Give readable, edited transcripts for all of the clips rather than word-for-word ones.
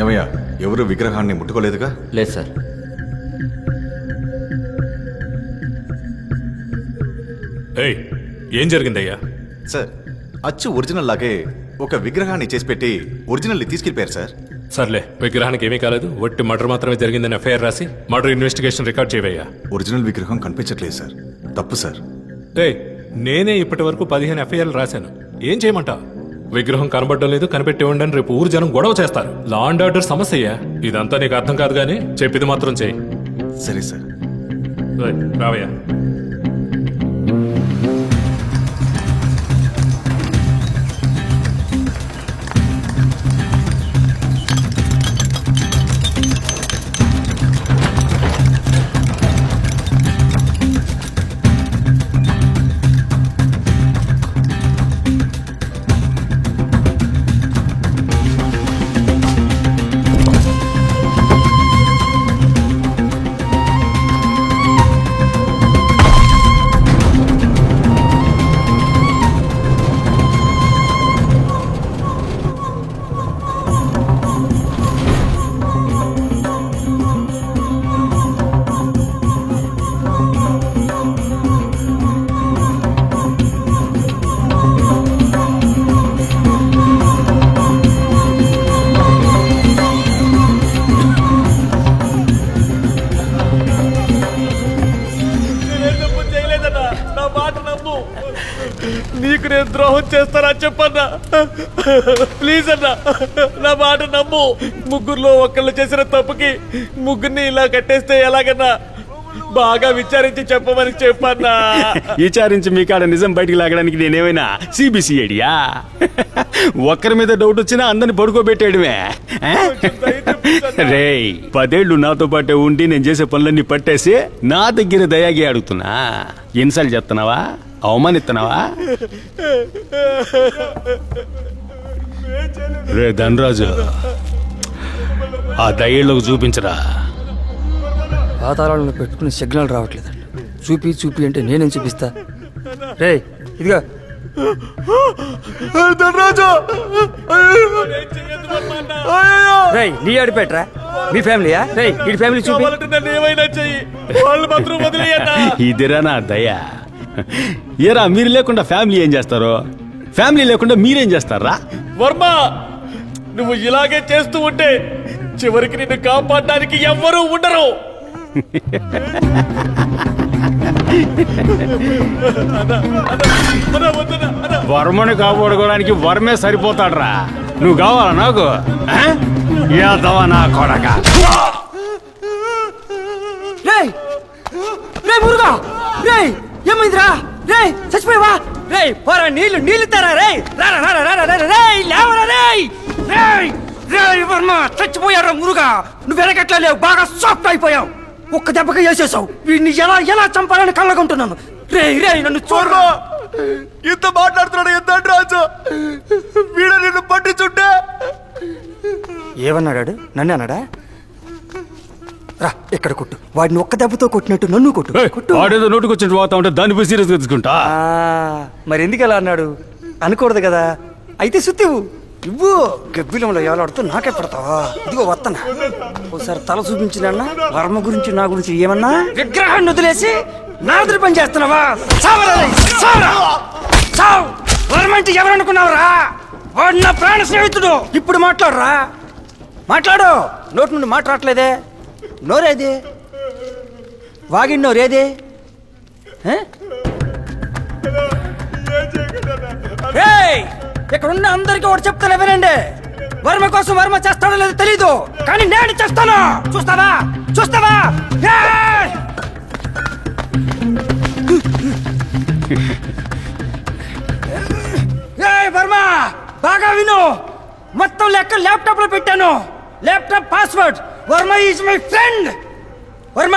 ఏమయ్యా, ఎవరు విగ్రహాన్ని ముట్టుకోలేదుగా? లేదు సార్. ఏయ్, ఏం జరిగిందయ్యా? సార్, అచ్చు ఒరిజినల్ లాగే ఒక విగ్రహాన్ని చేసి పెట్టి ఒరిజినల్ని తీసుకెళ్ళిపోయారు సార్. సర్లే, విగ్రహానికి ఏమీ కాలేదు, ఒట్టి మర్డర్ మాత్రమే జరిగిందని ఎఫ్ఐఆర్ రాసి మర్డర్ ఇన్వెస్టిగేషన్ రికార్డ్ చేయవయ్యా. ఒరిజినల్ విగ్రహం కనిపించట్లేదు సార్. తప్పు సార్. ఏయ్, నేనే ఇప్పటి వరకు 15 ఎఫ్ఐఆర్లు రాశాను. ఏం చేయమంటావు? విగ్రహం కనబడడం లేదు, కనిపెట్టి ఉండని రేపు ఊరు జనం గొడవ చేస్తారు. లా అండ్ ఆర్డర్ సమస్య. ఇదంతా నీకు అర్థం కాదు కానీ చెప్పింది మాత్రం చేయి. సరే సార్. రావయ్యా. నీకు నేను ద్రోహం చేస్తానా చెప్పన్నా? ప్లీజ్ అన్నా, నా మాట నమ్ము. ముగ్గురులో ఒకళ్ళు చేసిన తప్పుకి ముగ్గురిని ఇలా కట్టేస్తే ఎలాగన్నా? బాగా విచారించి చెప్పమని చెప్పన్నా. విచారించి మీ కాడ నిజం బయటికి లాగడానికి నేనేమైనా సిబిసిఐడియా? ఒక్కరి మీద డౌట్ వచ్చినా అందరిని పడుకోబెట్టేయడమే. రేయ్, 10 ఏళ్ళు నాతో పాటే ఉండి నేను చేసే పనులన్నీ పట్టేసి నా దగ్గర దయాగి అడుగుతున్నా. ఇన్సల్ట్ చేస్తున్నావా? అవమానిస్తున్నావా? రే ధనరాజు, ఆ దయ్యేళ్ళకు చూపించరా. పాతాళంలో పెట్టుకుని సిగ్నల్ రావట్లేదండి. చూపి చూపి అంటే నేనేం చూపిస్తా? రే ఇదిగా రే, నీ ఆడిపెట్రా. మీ ఫ్యామిలీయా? రే ఈ ఫ్యామిలీ చూపి. ఏమైనా చెయ్యి, వాళ్ళు మాత్రం వదిలేయన్నా. ఇదిరా నా దయ. ఏరా, మీరు లేకుండా ఫ్యామిలీ ఏం చేస్తారు? ఫ్యామిలీ లేకుండా మీరేం చేస్తారా? వర్మ, నువ్వు ఇలాగే చేస్తూ ఉంటే చివరికి నిన్ను కాపాడడానికి ఎవ్వరూ ఉండరు. వర్మని కాపాడుకోవడానికి వర్మే సరిపోతాడ్రా. నువ్వు కావాలా నాకు? యాదవా నా కొడక. మురుగా, రే ఏమైందిరా? రే చచ్చిపోయావా? రే పోరా, నీళ్ళు ఇస్తారా? రే వర్మ, చచ్చిపోయారా మురుగా? నువ్వు వెనకట్లా లేవు, బాగా సాఫ్ట్ అయిపోయావు. ఒక్క దెబ్బగా వేసేసావు. వీడిని ఎలా చంపాలని కళ్ళకుంటున్నాను. రే నన్ను చూడరా. ఇంత మాట్లాడుతున్నాడు ఎంత రాజు? వీడ నిన్ను పట్టించుంటే. ఏమన్నాడు? నన్ను అన్నాడా? రా ఇక్కడ కొట్టు. వాడిని ఒక్క దెబ్బతో కొట్టినట్టు నన్ను కొట్టు. వాడేదో నోటుకొచ్చి పోతా ఉంటే దానిపై సీరియస్ తీసుకుంటా. మరి ఎందుకు ఎలా అన్నాడు? అనకూడదు కదా. అయితే సుత్తివు ఇవ్వు. గబ్బిలంలో ఎవలాడుతూ నాకే పడతావా? ఇదిగో వత్తనా. ఒకసారి తల చూపించినన్నా వర్మ గురించి నా గురించి ఏమన్నా? విగ్రహాన్ని వదిలేసి నా వదిలి పని చేస్తున్నావా? వర్మ అంటే ఎవరనుకున్నావురా? వాడు నా ప్రాణ స్నేహితుడు. ఇప్పుడు మాట్లాడరా. మాట్లాడు. నోటి నుండి మాట్లాడలేదే. నోరేది? వాగిన నోరేది? ఇక్కడ ఉన్న అందరికీ ఒకటి చెప్తాను వినండి. వర్మ కోసం వర్మ చేస్తాడో లేదో తెలీదు, కానీ నేను చేస్తాను. చూస్తావా? వర్మ, బాగా విను. మొత్తం లెక్క ల్యాప్టాప్ లో పెట్టాను. Laptop password Varma is my friend. Varma,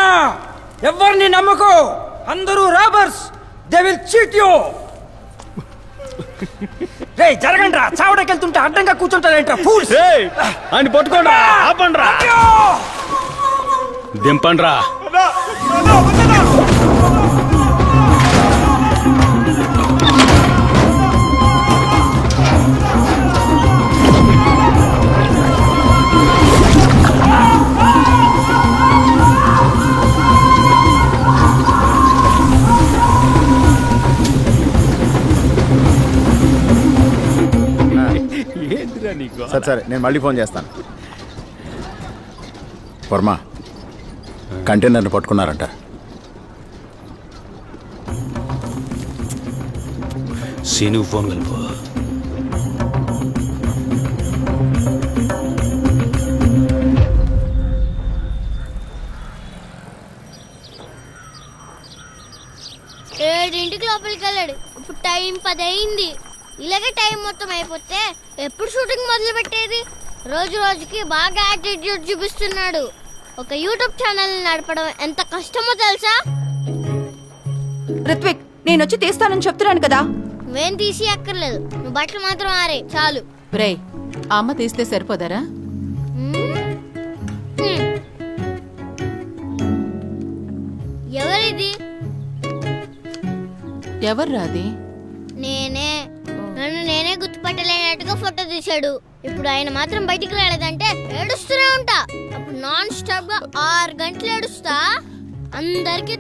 ఎవరిని నమ్మకు. అందరూ robbers. They will cheat you. రే జరగండి రా. చావడానికి వెళ్తుంటే అడ్డంగా కూర్చుంటారేంట్రా? ఫూల్స్. అని పట్టుకోండి, ఆపండ్రా, దింపండ్రా. సరే నేను మళ్ళీ ఫోన్ చేస్తాను. వర్మ కంటైనర్ని పట్టుకున్నారంట. సీనుకు ఫోన్ కలుపు. ఏడింటికి లోపలికి వెళ్ళాడు. ఇప్పుడు టైం 10 అయింది. ఇలాగే టైం మొత్తం అయిపోతే ఎప్పుడు షూటింగ్ మొదలు పెట్టేది? రోజు రోజుకి బాగా యాటిట్యూడ్ చూపిస్తున్నాడు. ఒక యూట్యూబ్ ఛానల్ నడపడం ఎంత కష్టమో తెలుసా? రిత్విక్, నేను వచ్చి తీస్తానని చెప్తున్నాను కదా. నువ్వేం తీసి అక్కర్లేదు, నువ్వు బట్టలు మాత్రం ఆరే చాలు. రేయ్, అమ్మ తీస్తే సరిపోదరా? ఎవరిది? ఎవర్రా అది? నేనే. నన్ను నేనే గుర్తుపట్టలేనట్టుగా ఫోటో తీశాడు. ఇప్పుడు ఆయన మాత్రం బయటికి రాలేదంటే ఏడుస్తూనే ఉంటా. అప్పుడు నాన్ స్టాప్ గా 6 గంటలు ఏడుస్తా. అందరికి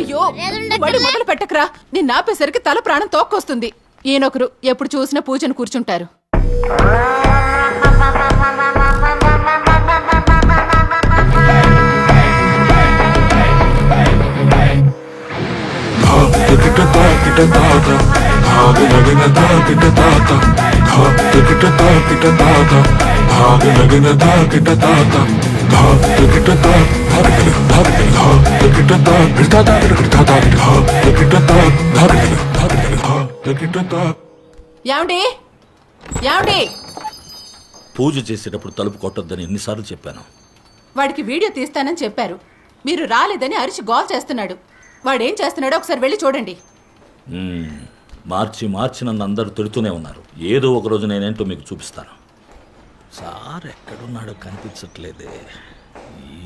అయ్యో, మడి మొదలు పెట్టకరా. నిన్ను ఆపేసరికి తల ప్రాణం తోక్కొస్తుంది. ఈయనొకరు ఎప్పుడు చూసినా పూజను కూర్చుంటారు. ఏమండి? ఏమండి? పూజ చేసేటప్పుడు తలుపు కొట్టొద్దని ఎన్నిసార్లు చెప్పాను. వాడికి వీడియో తీస్తానని చెప్పారు. మీరు రాలేదని అరిచి గోల్ చేస్తున్నాడు. వాడేం చేస్తున్నాడో ఒకసారి వెళ్ళి చూడండి. మార్చి నన్ను అందరూ తిడుతూనే ఉన్నారు. ఏదో ఒక రోజు నేనేంటో మీకు చూపిస్తాను. సార్ ఎక్కడున్నాడో కనిపించట్లేదే.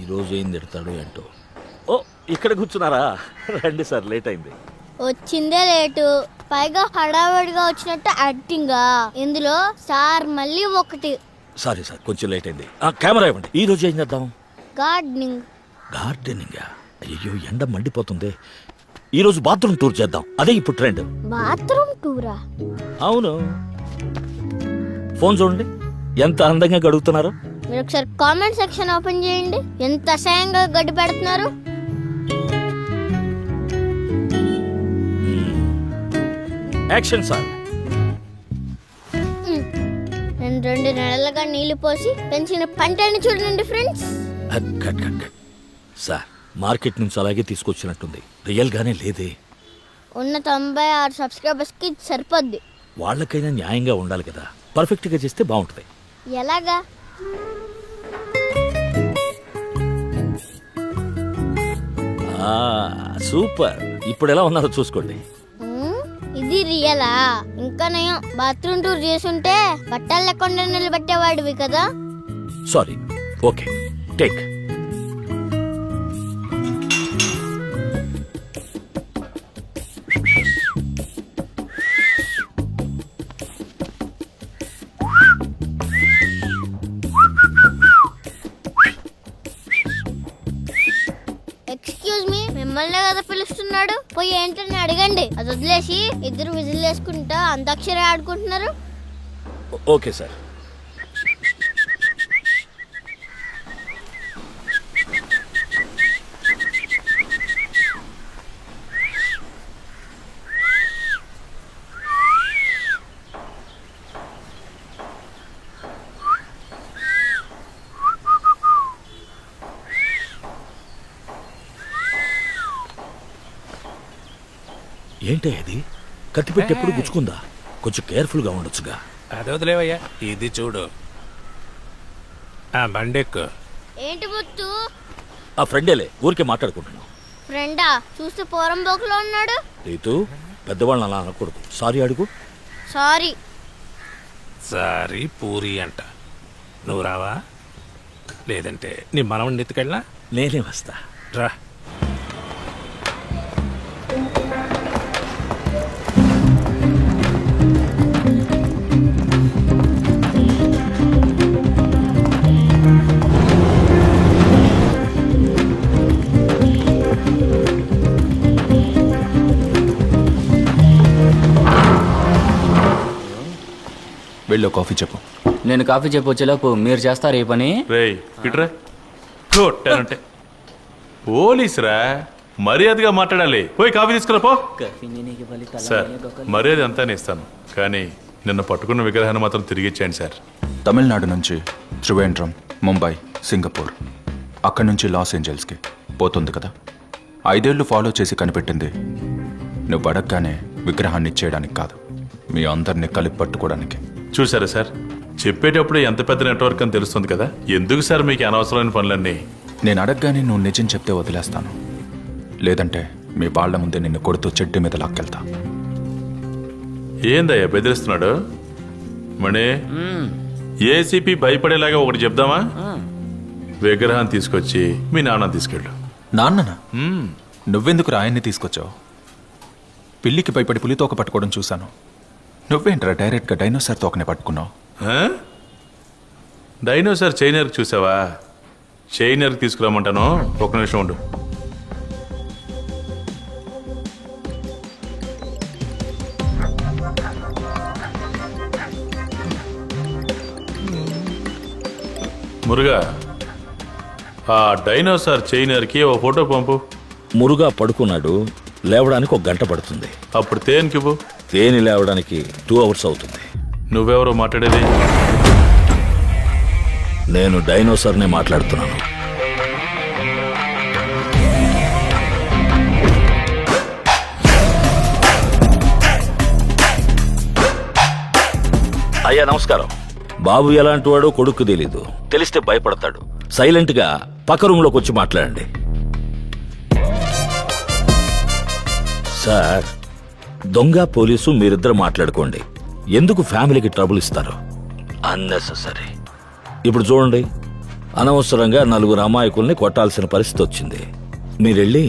ఈరోజు ఏం తిడతాడో ఏంటో. ఓ, ఇక్కడ కూర్చున్నారా? రండి సార్, లేట్ అయింది. వచ్చిందే లేటు, పైగా హడావడిగా వచ్చినట్టు యాక్టింగా. ఇందులో సార్ మళ్ళీ ఒకటి. సారీ సార్, కొంచెం లేట్ అయింది. కెమెరా ఇవ్వండి. ఈ రోజు ఏం చేద్దాం? గార్డెనింగ్. గార్డెనింగా? అయ్యో, ఎండ మండిపోతుంది. ఈ రోజు బాత్రూమ్ టూర్ చేద్దాం. అదే ఇప్పుడు ట్రెండ్. బాత్రూమ్ టూరా? అవును. ఫోన్ చూడండి, ఎంత అందంగా గడుగుతున్నారు. మీరు ఒకసారి కామెంట్ సెక్షన్ ఓపెన్ చేయండి. ఎంత అసహ్యంగా గడ్డి పెడుతున్నారు. Action sir. నేను 2 నెలలుగా నీళ్లు పోసి పెంచిన పంటని చూడండి friends. Cut cut cut. Sir, market నుంచి అలాగే తీసుకొచ్చినట్టుంది. రియల్ గానే లేదే. ఉన్న 96 సబ్స్క్రైబర్స్ కి సరిపోద్ది. వాళ్ళకైనా న్యాయంగా ఉండాలి కదా. పర్ఫెక్ట్ గా చేస్తే బాగుంటుంది. ఎలాగా? సూపర్. ఇప్పుడు ఎలా ఉన్నారో చూసుకోండి. ఇది రియలా? ఇంకా నయం, బాత్రూమ్ టూర్ చేసుంటే బట్టలు లేకుండా నిలబెట్టేవాడివి కదా. Sorry. Okay, take. Excuse me, మిమ్మల్ని కదా పిలుస్తున్నాడు. పోయి ఏంటని అడగండి. అది వదిలేసి ఇద్దరు విజిల్ వేసుకుంటా అంతాక్షరి ఆడుకుంటున్నారు. Okay sir. ఏంటే అది? కత్తి పెట్టేప్పుడు గుచ్చుకుందా? కొంచెం కేర్ఫుల్గా ఉండొచ్చుగా. అదే వదిలేవయ్యా. ఇది చూడు, ఆ బండెక్కు. ఏంటి ముత్తు? ఆ ఫ్రెండేలే, ఊరికే మాట్లాడుకుంటున్నాం. ఫ్రెండా? చూస్తే పోరం బోకులో ఉన్నాడు. రీతు, పెద్దవాళ్ళని అలా అనకూడదు. సారీ అడుగు. సారీ. సారీ పూరి అంట. నువ్వు రావా? లేదంటే నీ మనవడిని ఎత్తుకెళ్ళా? నేనే వస్తా. రా. వెళ్ళో కాఫీ చెప్పు. నేను కాఫీ చెప్పొచ్చేలోపు మీరు చేస్తారు ఏ పని? రేయ్ ఇట్రా కొట్టానంటే పోలీసురా, మర్యాదగా మాట్లాడాలి. పోయి కాఫీ తీసుకురా పో. సార్ మర్యాద అంతా ఇస్తాను, కానీ నిన్న పట్టుకున్న విగ్రహాన్ని మాత్రం తిరిగి ఇచ్చేయండి సార్. తమిళనాడు నుంచి త్రివేంద్రం, ముంబై, సింగపూర్, అక్కడి నుంచి లాస్ ఏంజల్స్కి పోతుంది కదా. 5 ఏళ్ళు ఫాలో చేసి కనిపెట్టింది నువ్వు అడగగానే విగ్రహాన్ని ఇచ్చేయడానికి కాదు, మీ అందరినీ కలిపి పట్టుకోవడానికి. చూసారా సార్, చెప్పేటప్పుడే ఎంత పెద్ద నెట్వర్క్ అని తెలుస్తుంది కదా. ఎందుకు సార్ మీకు అనవసరమైన పనులన్నీ? నేను అడగగానే నువ్వు నిజం చెప్తే వదిలేస్తాను, లేదంటే మీ వాళ్ళ ముందే నిన్ను కొడుతూ చెట్టు మీద లాక్కెళ్తా. ఏందయ్యా బెదిరిస్తున్నాడు? మణి, ఏసీపీ భయపడేలాగా ఒకటి చెప్దామా? విగ్రహం తీసుకొచ్చి మీ నాన్న తీసుకెళ్ళు. నాన్ననా? నువ్వెందుకు రాయన్ని తీసుకొచ్చావు? పిల్లికి భయపడి పులితోక పట్టుకోవడం చూశాను. నువ్వేంట్రా డైరెక్ట్గా డైనోసార్ తోకనే పట్టుకున్నావు? డైనోసార్ చైనర్కి చూసావా? చైనర్కి తీసుకురామంటాను, ఒక నిమిషం ఉండు. మురుగా, ఆ డైనోసార్ చైనర్కి ఓ ఫోటో పంపు. మురుగా పడుకున్నాడు, లేవడానికి 1 గంట పడుతుంది. అప్పుడు తేనికి ఇవ్వు. తేని లేవడానికి 2 అవర్స్ అవుతుంది. నువ్వెవరో మాట్లాడేది? నేను డైనోసార్నే మాట్లాడుతున్నాను. అయ్యా నమస్కారం. బాబు ఎలాంటి వాడో కొడుకు తెలీదు, తెలిస్తే భయపడతాడు. సైలెంట్గా పక్క రూమ్లోకి వచ్చి మాట్లాడండి. సార్, దొంగ పోలీసు మీరిద్దరు మాట్లాడుకోండి. ఎందుకు ఫ్యామిలీకి ట్రబుల్ ఇస్తారు? అన్నెసెసరీ. ఇప్పుడు చూడండి, అనవసరంగా 4 అమాయకుల్ని కొట్టాల్సిన పరిస్థితి వచ్చింది. మీరెళ్ళి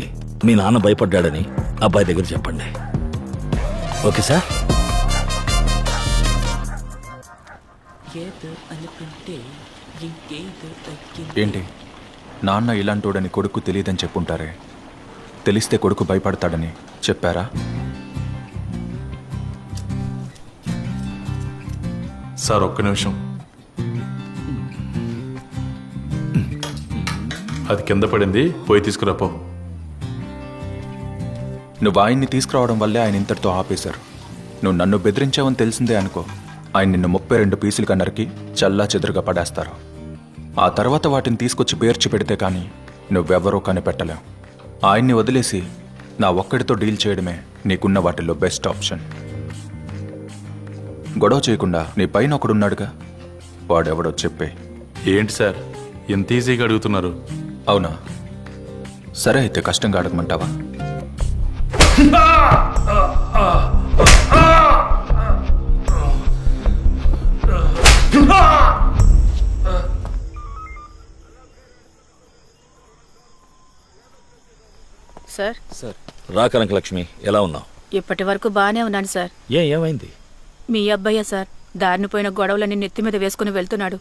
మీ నాన్న భయపడ్డాడని అబ్బాయి దగ్గర చెప్పండి. Okay sir? ఏంటి, నాన్న ఇలాంటోడని కొడుకు తెలియదని చెప్పుంటారే, తెలిస్తే కొడుకు భయపడతాడని చెప్పారా? సార్ ఒక్క నిమిషం. అది కింద పడింది, పోయి తీసుకురాపో. నువ్వు ఆయన్ని తీసుకురావడం వల్లే ఆయన ఇంతటితో ఆపేశారు. నువ్వు నన్ను బెదిరించావని తెలిసిందే అనుకో, ఆయన నిన్ను 32 పీసులుగా నరికి చల్లా చెదురుగా పడేస్తారు. ఆ తర్వాత వాటిని తీసుకొచ్చి పేర్చి పెడితే కానీ నువ్వెవరో కనిపెట్టలేవు. ఆయన్ని వదిలేసి నా ఒక్కడితో డీల్ చేయడమే నీకున్న వాటిల్లో బెస్ట్ ఆప్షన్. గొడవ చేయకుండా నీ పైన ఒకడున్నాడుగా, వాడెవడో చెప్పే. ఏంటి సార్ ఇంత ఈజీగా అడుగుతున్నారు? అవునా? సరే అయితే కష్టంగా అడగమంటావా? సార్, రా కనకలక్ష్మి, ఎలా ఉన్నావు? ఇప్పటి వరకు బాగానే ఉన్నాను సార్. ఏమైంది? మీ అబ్బాయ్య సార్, దారిని పోయిన గొడవలని నెత్తి మీద వేసుకుని వెళ్తున్నాడు.